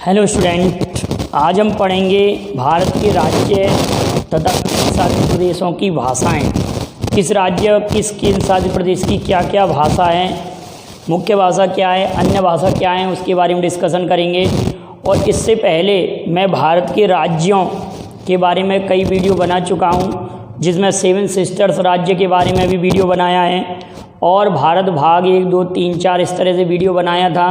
Hello student, आज हम पढ़ेंगे भारत के राज्य तथा केंद्र शासित प्रदेशों की भाषाएं। किस राज्य किस केंद्र शासित प्रदेश की क्या क्या भाषा है, मुख्य भाषा क्या है, अन्य भाषा क्या है, उसके बारे में डिस्कशन करेंगे। और इससे पहले मैं भारत के राज्यों के बारे में कई वीडियो बना चुका हूं, जिसमें 7 सिस्टर्स राज्य के बारे में भी वीडियो बनाया है और भारत भाग 1, 2, 3, 4 इस तरह से वीडियो बनाया था,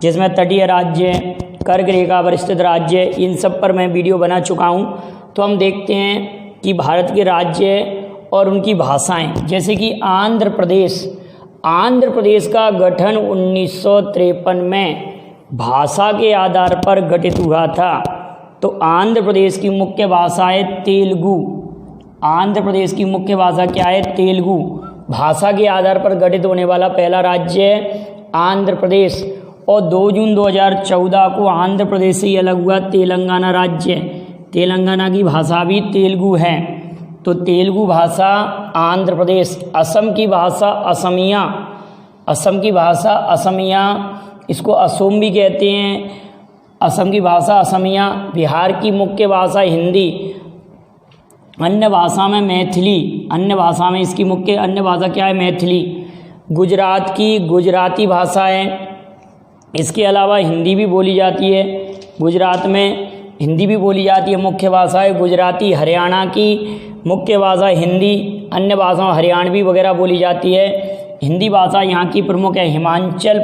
जिसमें तटीय राज्य, कर्क रेखा पर स्थित राज्य, इन सब पर मैं वीडियो बना चुका हूं। तो हम देखते हैं कि भारत के राज्य और उनकी भाषाएं, जैसे कि आंध्र प्रदेश का गठन 1953 में भाषा के आधार पर गठित हुआ था। तो आंध्र प्रदेश की मुख्य भाषा है तेलुगु। आंध्र प्रदेश की मुख्य भाषा क्या है? तेलुगु। भाषा के आधार पर गठित होने वाला पहला राज्य है आंध्र प्रदेश। और 2 जून 2014 को आंध्र प्रदेश से ही अलग हुआ तेलंगाना राज्य। तेलंगाना की भाषा भी तेलुगु है। तो तेलुगु भाषा आंध्र प्रदेश। असम की भाषा असमिया। असम की भाषा असमिया, इसको असम भी कहते हैं। असम की भाषा असमिया। बिहार की मुख्य भाषा हिंदी। अन्य भाषा में मैथिली। अन्य भाषा में इसकी मुख्य अन्य भाषा क्या है? मैथिली। गुजरात की गुजराती भाषा है। इसके अलावा हिंदी भी बोली जाती है। गुजरात में हिंदी भी बोली जाती है, मुख्य भाषा है गुजराती। हरियाणा की मुख्य भाषा हिंदी, अन्य भाषाओं हरियाणवी वगैरह बोली जाती है। हिंदी भाषा यहाँ की प्रमुख है। हिमाचल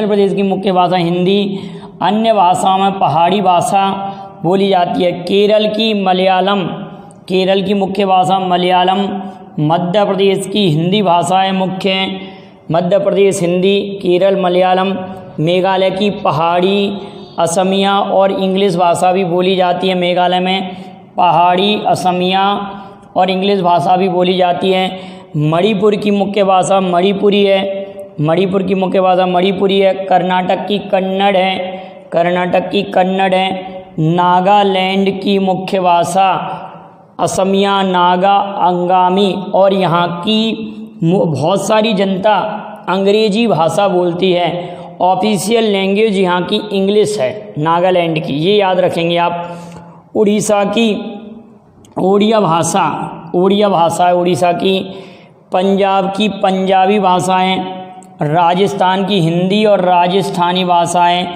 प्रदेश की मुख्य भाषा हिंदी। अन्य भाषाओं में पहाड़ी भाषा बोली जाती है। केरल की मलयालम, केरल की मुख्य भाषा मलयालम। मध्य प्रदेश की हिंदी भाषा है मुख्य, मध्य प्रदेश हिंदी, केरल मलयालम। मेघालय की पहाड़ी, असमिया और इंग्लिश भाषा भी बोली जाती है। मेघालय में पहाड़ी, असमिया और इंग्लिश भाषा भी बोली जाती है। मणिपुर की मुख्य भाषा मणिपुरी है। मणिपुर की मुख्य भाषा मणिपुरी है। कर्नाटक की कन्नड़ है। नागालैंड की मुख्य भाषा असमिया, नागा, अंगामी। और यहाँ की बहुत सारी जनता अंग्रेजी भाषा बोलती है। ऑफिशियल लैंग्वेज यहाँ की इंग्लिश है, नागालैंड की, ये याद रखेंगे आप। उड़ीसा की ओडिया भाषा है उड़ीसा की। पंजाब की पंजाबी भाषाएं। राजस्थान की हिंदी और राजस्थानी भाषाएं।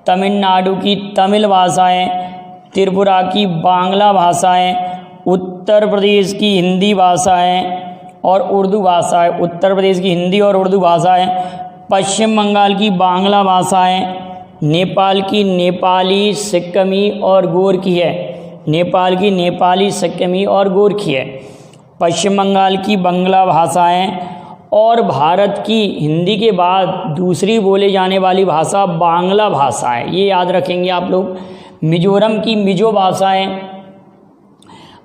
तमिलनाडु की तमिल भाषाएं। त्रिपुरा की बांग्ला भाषाएं। उत्तर प्रदेश की हिंदी भाषाएं और उर्दू भाषा है। उत्तर प्रदेश की हिंदी और उर्दू भाषा है। पश्चिम बंगाल की बांग्ला भाषा है। नेपाल की नेपाली, सिक्किमी और गोरखी है। नेपाल की नेपाली, सिक्किमी और गोरखी है। पश्चिम बंगाल की बंगला भाषा है। और भारत की हिंदी के बाद दूसरी बोले जाने वाली भाषा बांग्ला भाषा है, ये याद रखेंगे आप लोग। मिजोरम की मिजो भाषा है।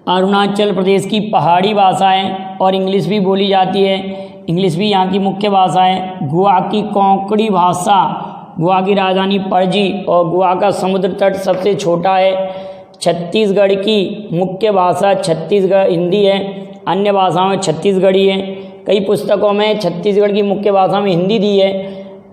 अरुणाचल प्रदेश की पहाड़ी भाषा है और इंग्लिश भी बोली जाती है। इंग्लिश भी यहाँ की मुख्य भाषा है। गोवा की कोंकणी भाषा, गोवा की राजधानी पणजी और गोवा का समुद्र तट सबसे छोटा है। छत्तीसगढ़ की मुख्य भाषा छत्तीसगढ़ हिंदी है। अन्य भाषाओं में छत्तीसगढ़ी है। कई पुस्तकों में छत्तीसगढ़ की मुख्य भाषा में हिंदी दी है,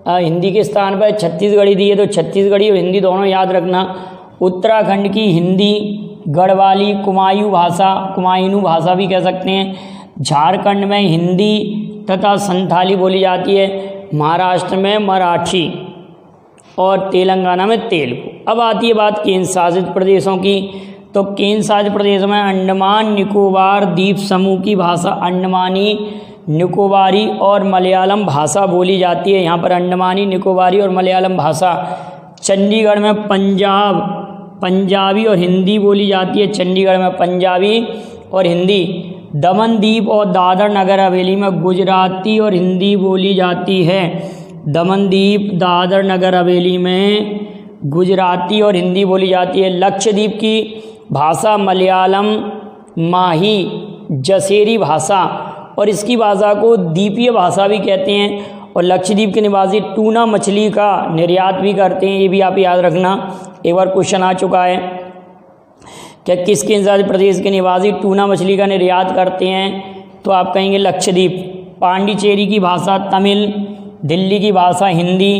हिंदी के स्थान पर छत्तीसगढ़ी दी है। तो छत्तीसगढ़ी और हिंदी दोनों याद रखना। उत्तराखंड की हिंदी, गढ़वाली, कुमायूनी भाषा भी कह सकते हैं। झारखंड में हिंदी तथा संथाली बोली जाती है। महाराष्ट्र में मराठी और तेलंगाना में तेलुगु। अब आती है बात केंद्र शासित प्रदेशों की। तो केंद्र शासित प्रदेश में अंडमान निकोबार द्वीप समूह की भाषा अंडमानी, निकोबारी और मलयालम भाषा बोली जाती है। यहाँ पर अंडमानी, निकोबारी और मलयालम भाषा। चंडीगढ़ में पंजाबी और हिंदी बोली जाती है। चंडीगढ़ में पंजाबी और हिंदी। दमन द्वीप और दादर नगर हवेली में गुजराती और हिंदी बोली जाती है। दमन द्वीप, दादर नगर हवेली में गुजराती और हिंदी बोली जाती है। लक्षद्वीप की भाषा मलयालम, माही, जसेरी भाषा और इसकी भाषा को द्वीपीय भाषा भी कहते हैं। और लक्षद्वीप के निवासी टूना मछली का निर्यात भी करते हैं, ये भी आप याद रखना। एक बार क्वेश्चन आ चुका है कि किस केंद्र शासित प्रदेश के निवासी टूना मछली का निर्यात करते हैं? तो आप कहेंगे लक्षद्वीप। पांडिचेरी की भाषा तमिल, दिल्ली की भाषा हिंदी,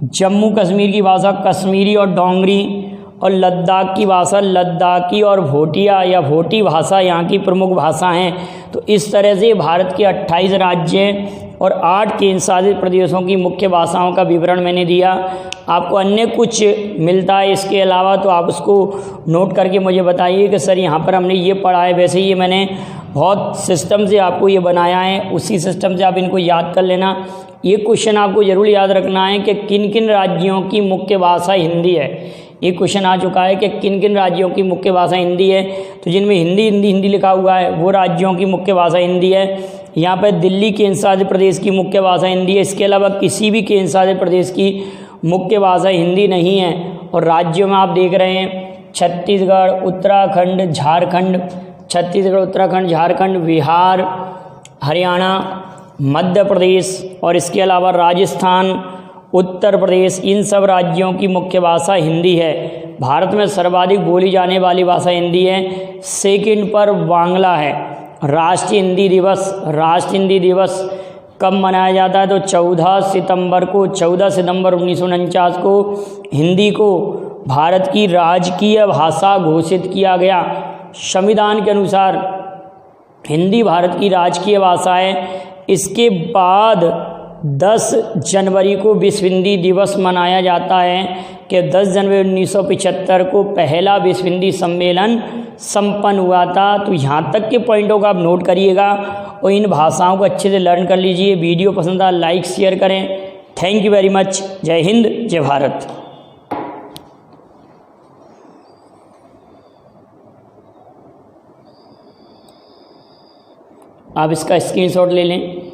जम्मू कश्मीर की भाषा कश्मीरी और डोंगरी, और लद्दाख की भाषा लद्दाखी और भोटिया या भोटी भाषा यहाँ की प्रमुख भाषा हैं। तो इस तरह से भारत के 28 राज्य और 8 केंद्र शासित प्रदेशों की मुख्य भाषाओं का विवरण मैंने दिया। आपको अन्य कुछ मिलता है इसके अलावा तो आप उसको नोट करके मुझे बताइए कि सर यहाँ पर हमने ये पढ़ा है। वैसे ये मैंने बहुत सिस्टम से आपको ये बनाया है, उसी सिस्टम से आप इनको याद कर लेना। ये क्वेश्चन आपको ज़रूर याद रखना है कि किन किन राज्यों की मुख्य भाषा हिंदी है। ये क्वेश्चन आ चुका है कि किन किन राज्यों की मुख्य भाषा हिंदी है। तो जिनमें हिंदी लिखा हुआ है वो राज्यों की मुख्य भाषा हिंदी है। यहाँ पर दिल्ली केंद्र शासित प्रदेश की मुख्य भाषा हिंदी है। इसके अलावा किसी भी केंद्र शासित प्रदेश की मुख्य भाषा हिंदी नहीं है। और राज्यों में आप देख रहे हैं छत्तीसगढ़, उत्तराखंड, झारखंड, छत्तीसगढ़, उत्तराखंड, झारखंड, बिहार, हरियाणा, मध्य प्रदेश और इसके अलावा राजस्थान, उत्तर प्रदेश, इन सब राज्यों की मुख्य भाषा हिंदी है। भारत में सर्वाधिक बोली जाने वाली भाषा हिंदी है। सेकंड पर बांग्ला है। राष्ट्रीय हिंदी दिवस कब मनाया जाता है? तो 14 सितंबर 1949 को हिंदी को भारत की राजकीय भाषा घोषित किया गया। संविधान के अनुसार हिंदी भारत की राजकीय भाषा है। इसके बाद 10 जनवरी को विश्व हिंदी दिवस मनाया जाता है कि 10 जनवरी 1975 को पहला विश्व हिंदी सम्मेलन संपन्न हुआ था। तो यहाँ तक के पॉइंटों को आप नोट करिएगा और इन भाषाओं को अच्छे से लर्न कर लीजिए। वीडियो पसंद आया लाइक शेयर करें। Thank you very much. जय हिंद, जय भारत। आप इसका स्क्रीनशॉट ले लें।